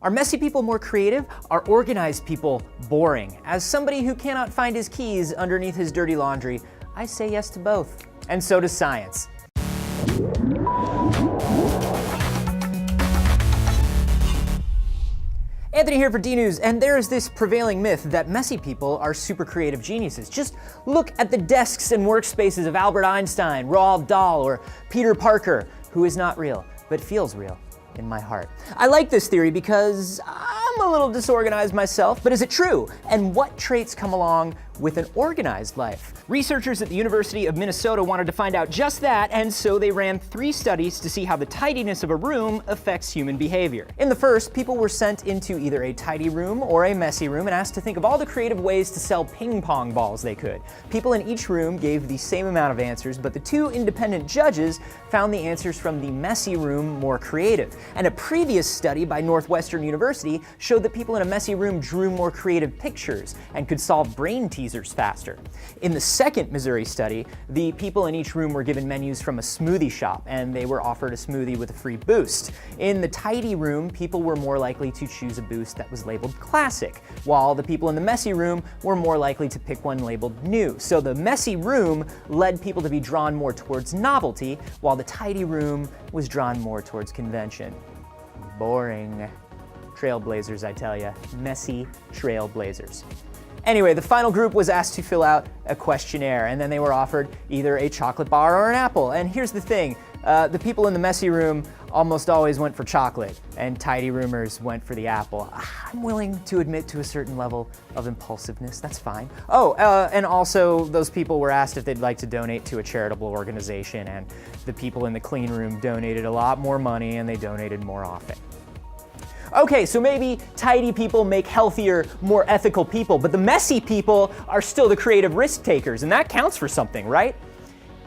Are messy people more creative? Are organized people boring? As somebody who cannot find his keys underneath his dirty laundry, I say yes to both. And so does science. Anthony here for D-News, and there is this prevailing myth that messy people are super creative geniuses. Just look at the desks and workspaces of Albert Einstein, Roald Dahl, or Peter Parker, who is not real, but feels real in my heart. I like this theory because I'm a little disorganized myself, but is it true? And what traits come along with an organized life? Researchers at the University of Minnesota wanted to find out just that, and so they ran 3 studies to see how the tidiness of a room affects human behavior. In the first, people were sent into either a tidy room or a messy room and asked to think of all the creative ways to sell ping pong balls they could. People in each room gave the same amount of answers, but the 2 independent judges found the answers from the messy room more creative. And a previous study by Northwestern University showed that people in a messy room drew more creative pictures and could solve brain teasers faster. In the second Missouri study, the people in each room were given menus from a smoothie shop, and they were offered a smoothie with a free boost. In the tidy room, people were more likely to choose a boost that was labeled classic, while the people in the messy room were more likely to pick one labeled new. So the messy room led people to be drawn more towards novelty, while the tidy room was drawn more towards convention. Boring. Trailblazers, I tell ya. Messy trailblazers. Anyway, the final group was asked to fill out a questionnaire, and then they were offered either a chocolate bar or an apple. And here's the thing, the people in the messy room almost always went for chocolate, and tidy roomers went for the apple. I'm willing to admit to a certain level of impulsiveness, that's fine. Oh, and also those people were asked if they'd like to donate to a charitable organization, and the people in the clean room donated a lot more money, and they donated more often. Okay, so maybe tidy people make healthier, more ethical people, but the messy people are still the creative risk takers, and that counts for something, right?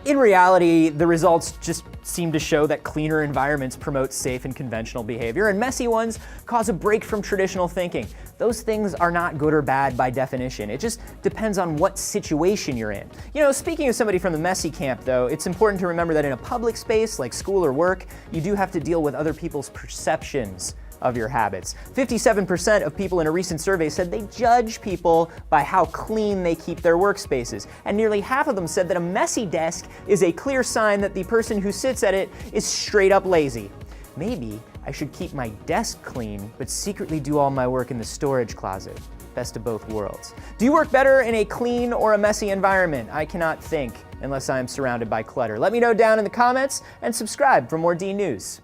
In reality, the results just seem to show that cleaner environments promote safe and conventional behavior, and messy ones cause a break from traditional thinking. Those things are not good or bad by definition. It just depends on what situation you're in. You know, speaking of somebody from the messy camp, though, it's important to remember that in a public space like school or work, you do have to deal with other people's perceptions of your habits. 57% of people in a recent survey said they judge people by how clean they keep their workspaces, and nearly half of them said that a messy desk is a clear sign that the person who sits at it is straight up lazy. Maybe I should keep my desk clean, but secretly do all my work in the storage closet. Best of both worlds. Do you work better in a clean or a messy environment? I cannot think unless I am surrounded by clutter. Let me know down in the comments and subscribe for more D News.